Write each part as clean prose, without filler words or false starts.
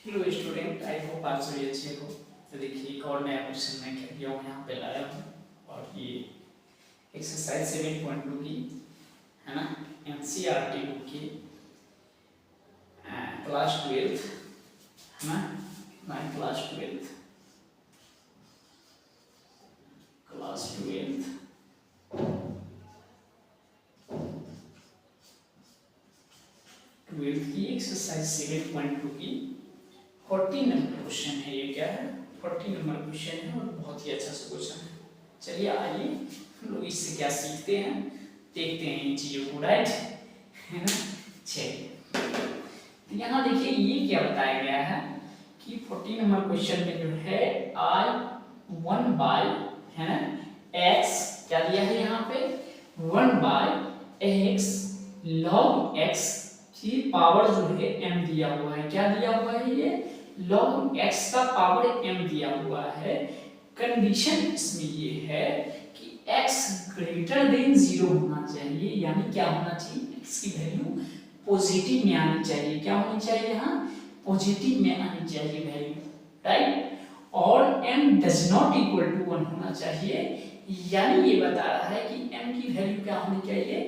Hello student, I hope आप सभी अच्छे हो। तो देखिए एक और नया क्वेश्चन मैं क्या किया हूँ यहाँ पे लाया हूँ, और ये एक्सरसाइज 7.2 की है ना, एनसीईआरटी बुक की क्लास 12th है ना, मैं क्लास 12th की एक्सरसाइज 7.2 की 40 नंबर क्वेश्चन है। ये क्या है, 40 नंबर क्वेश्चन है और बहुत ही अच्छा सा क्वेश्चन है। चलिए आइए हम लोग इससे क्या सीखते हैं, देखते हैं इन चीज़ों को, राइट है ना। चलिए तो यहाँ देखिए ये क्या बताया गया है कि 40 नंबर क्वेश्चन में जो है I1 है ना x क्या दिया है यहाँ पे 1/x log x की पावर जो है m दिया हुआ है। क्या दिया हुआ है, ये log x का पावर m दिया हुआ है। कंडीशन इसमें ये है कि x ग्रेटर देन 0 होना चाहिए, यानी क्या होना चाहिए, x की वैल्यू पॉजिटिव में आनी चाहिए। क्या होनी चाहिए, यहाँ पॉजिटिव में आनी चाहिए वैल्यू, राइट। और m does not equal to 1 होना चाहिए, यानी ये बता रहा है कि m की वैल्यू क्या होनी चाहिए,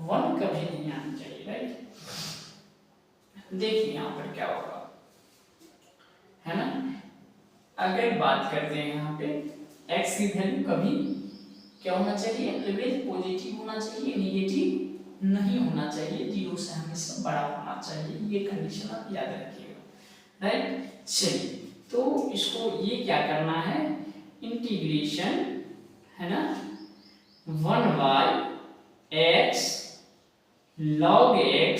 1 कभी नहीं आनी चाहिए, राइट। देखिए यहाँ पर क्या होगा है ना, अगर बात करते हैं यहाँ पे x की वैल्यू कभी क्या होना चाहिए, ऑलवेज पॉजिटिव होना चाहिए, नेगेटिव नहीं होना चाहिए, 0 से हमेशा बड़ा होना चाहिए। ये कंडीशन आप याद रखिएगा, राइट। चलिए तो इसको ये क्या करना है, इंटीग्रेशन है ना 1/x log x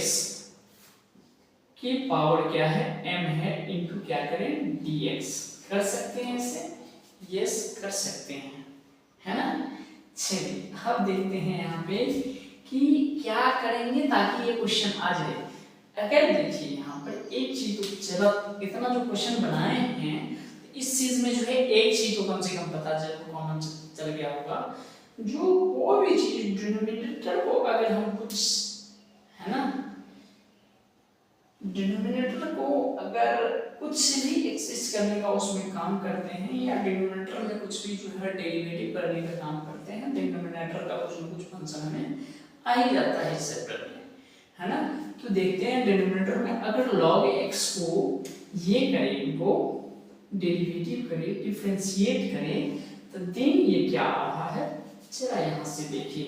की पावर क्या है m है, इनटू क्या करें dx। कर सकते हैं इसे, यस कर सकते हैं, है ना। चलिए अब देखते हैं यहाँ पे कि क्या करेंगे ताकि ये क्वेश्चन आ जाए। अगर देखिए यहाँ पर एक चीज तो चलो इतना जो क्वेश्चन बनाए हैं, इस चीज में जो है एक चीज तो कम से कम पता कॉमन चल गया होगा, जो कोई भी चीज डिनोमिनेटर को अगर हम कुछ है ना, डिनोमिनेटर को अगर कुछ भी एक्सिस्ट करने का उसमें काम करते हैं, या डिनोमिनेटर में कुछ भी जो है डेरिवेटिव करने का काम करते हैं, डिनोमिनेटर का कुछ न कुछ फंक्शन हमें आ ही जाता है इस चैप्टर में, है ना। तो देखते हैं डिनोमिनेटर में अगर log x को ये करें, इनको डेरिवेटिव करें, डिफरेंशिएट करें, तो देन ये क्या आ रहा है, चला यहाँ से देखिए,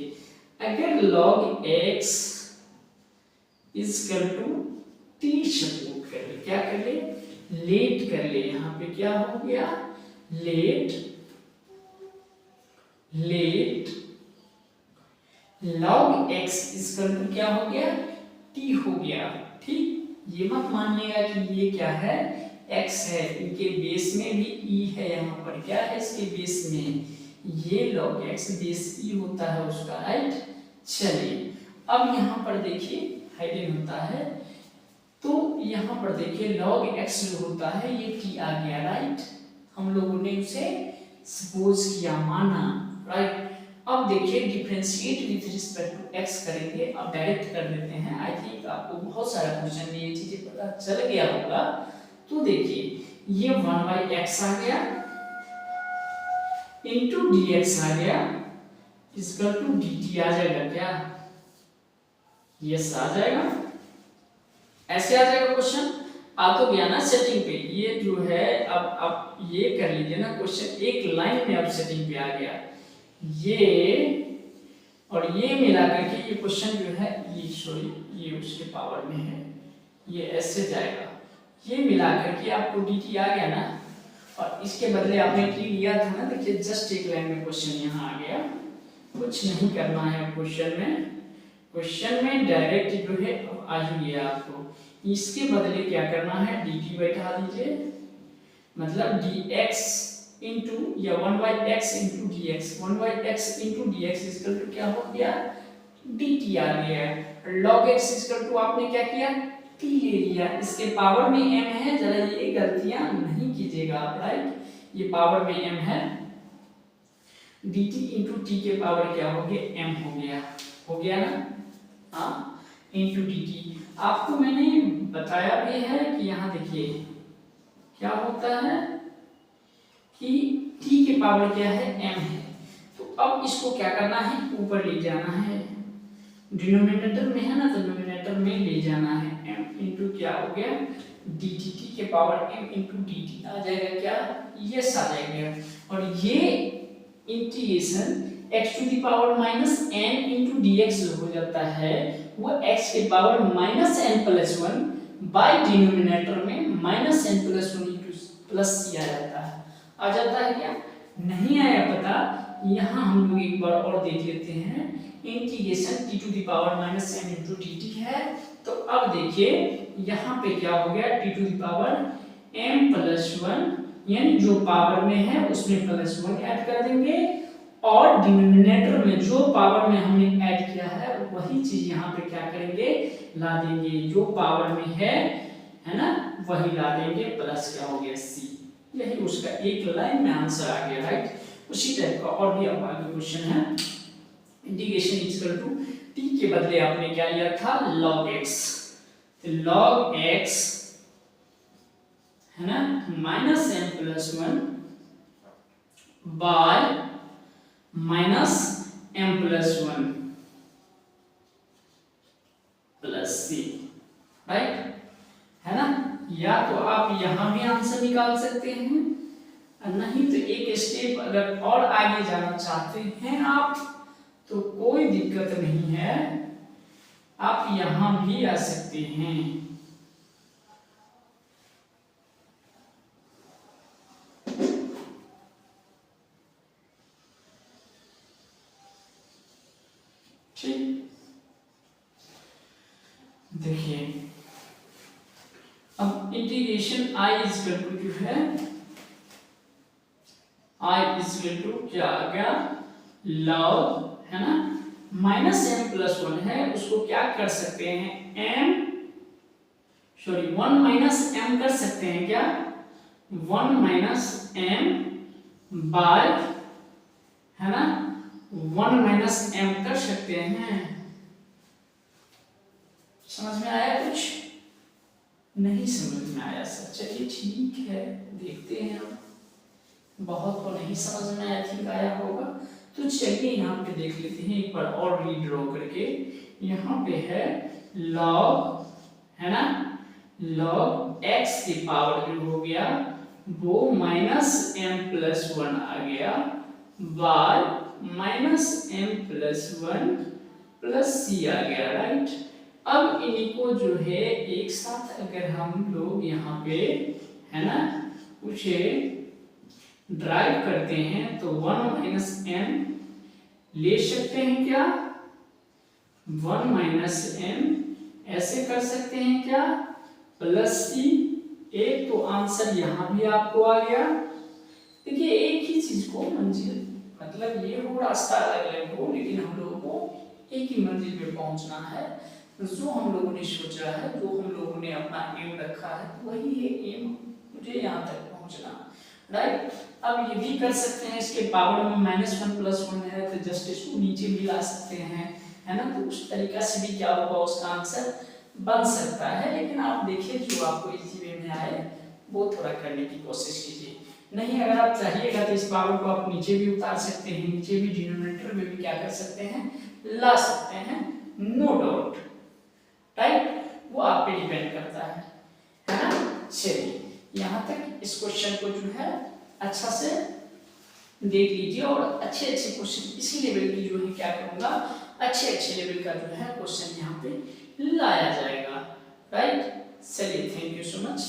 अगर log x equal to t support कर ले, क्या कर ले, लेट कर ले, यहाँ पे क्या हो गया, let log x equal to क्या हो गया, t हो गया, ठीक। ये मत मानिएगा कि ये क्या है, x है, इनके बेस में भी e है, यहाँ पर क्या है इसके बेस में, ये log x बेस e होता है उसका, राइट। चलिए अब यहाँ पर देखिए हाइडन होता है, तो यहाँ पर देखिए log x जो होता है ये t आ गया, राइट। हम लोगों ने उसे सपोज किया, माना, राइट। अब देखिए differentiate with respect to x करेंगे, अब डायरेक्ट कर देते हैं। आई थिंक आपको बहुत सारा क्वेश्चन में ये चीजें पता चल गया होगा। तो देखिए ये 1/x आ गया इनटू dx आ गया, इक्वल टू dt आ जाएगा, क्या यस आ जाएगा, ऐसे आ जाएगा क्वेश्चन। आ तो गया ना सेटिंग पे, ये जो है अब आप ये कर लीजिए ना, क्वेश्चन एक लाइन में अब सेटिंग पे आ गया, ये और ये मिला करके ये क्वेश्चन जो है, ये सॉरी ये उसके पावर में है, ये ऐसे जाएगा, ये मिला करके आपको dt आ गया ना, और इसके बदले आपने t लिया था ना, देखिए जस्ट एक लाइन में क्वेश्चन यहाँ आ गया, कुछ नहीं करना है क्वेश्चन में डायरेक्ट जो है अब आ ही गया आपको। इसके बदले क्या करना है, dt बैठा दीजिए, मतलब dx इंटू या 1/x into dx, 1/x into dx equal to क्या हो गया, dt आ गया। log x इक्वल टू आपने क्या किया, t ले लिया, इसके पावर में m है, जरा ये गलतियां नहीं कीजिएगा आप, राइट। ये पावर में m है, dt इंटू t के पावर क्या हो गया, m हो गया ना, हाँ, इंटू dt। आपको मैंने बताया भी है कि यहाँ देखिए क्या होता है कि t के पावर क्या है m है। तो अब इसको क्या करना है, ऊपर ले जाना है, डिनोमिनेटर में है ना, तो डिनोमिनेटर में ले जाना है, m इंटू क्या हो गया dt, t के पावर m इंटू dt आ जाएगा क्या, यस आ जाएगा। और ये integration x to the power minus n into dx हो जाता है, वो x के power minus n plus 1 by denominator में minus n plus 1 into plus c आ जाता है। आ जाता है क्या, नहीं आया पता, यहाँ हम लोग एक बार और देख लेते हैं। Integration t to the power minus n into dt है, तो अब देखिए यहाँ पे क्या हो गया, t to the power m plus 1 यानी जो पावर में है उसमें प्लस 1 ऐड कर देंगे, और डिनोमिनेटर में जो पावर में हमने ऐड किया है वही चीज यहाँ पे क्या करेंगे, ला देंगे, जो पावर में है ना, वही ला देंगे, प्लस क्या हो गया c। यही उसका एक लाइन में आंसर आ गया, राइट। उसी टाइप का और भी अब आगे क्वेश्चन है, इंटीग्रेशन इक्वल टू t के बदले आपने क्या लिया था log x, तो log x है ना minus m plus 1 bye minus m plus 1 plus c, right है ना। या तो आप यहां भी आंसर निकाल सकते हैं, नहीं तो एक स्टेप अगर और आगे जाना चाहते हैं आप तो कोई दिक्कत नहीं है, आप यहां भी आ सकते हैं। ठीक, देखिए अब integration i is equal to जो है i इज इक्वल टू क्या आ गया log है ना माइनस m प्लस 1 है, उसको क्या कर सकते हैं m सॉरी 1 माइनस m कर सकते हैं क्या, 1 माइनस m बाय है ना 1 माइनस m कर सकते हैं। समझ में आया कुछ, नहीं समझ में आया सर, चलिए ठीक है देखते हैं हम, बहुत को नहीं समझ में आया, ठीक आया होगा। तो चलिए यहाँ पे देख लेते हैं एक बार और रीड्रॉ करके, यहाँ पे है log है ना log x की पावर जो हो गया वो माइनस m प्लस 1 आ गया bye minus m plus 1 plus c आ गया, राइट। अब इनको जो है एक साथ अगर हम लोग यहाँ पे है ना उसे ड्राइव करते हैं तो 1 माइनस m ले सकते हैं क्या, 1 माइनस m ऐसे कर सकते हैं क्या, प्लस c। एक तो आंसर यहाँ भी आपको आ गया। देखिए एक ही चीज को मंजिल मतलब ये हो रास्ता अलग अलग हो, लेकिन हम लोगों को एक ही मंजिल पे पहुंचना है। जो हम लोगों ने सोचा है, जो हम लोगों ने अपना एम रखा है, वही है एम, मुझे यहाँ तक पहुंचना, राइट। अब ये भी कर सकते हैं, इसके पावर में माइनस 1 प्लस 1 है तो जस्ट इसको नीचे भी ला सकते हैं, है ना। तो उस तरीका से भी क्या होगा, उसका आंसर बन सकता है। लेकिन आप देखिए जो आपको इजी वे में आए वो थोड़ा करने की कोशिश कीजिए। नहीं अगर आप चाहिएगा तो इस पावर को आप नीचे भी उतार सकते हैं, नीचे भी डिनोमिनेटर में भी क्या कर सकते हैं, ला सकते हैं, नो डाउट, राइट। वो आप पे डिपेंड करता है ना। चलिए यहाँ तक इस क्वेश्चन को जो है अच्छा से देख लीजिए, और अच्छे अच्छे क्वेश्चन इसी लेवल की जो है क्या करूँगा, अच्छे अच्छे लेवल का जो है क्वेश्चन यहाँ पे लाया जाएगा, राइट। चलिए थैंक यू सो मच।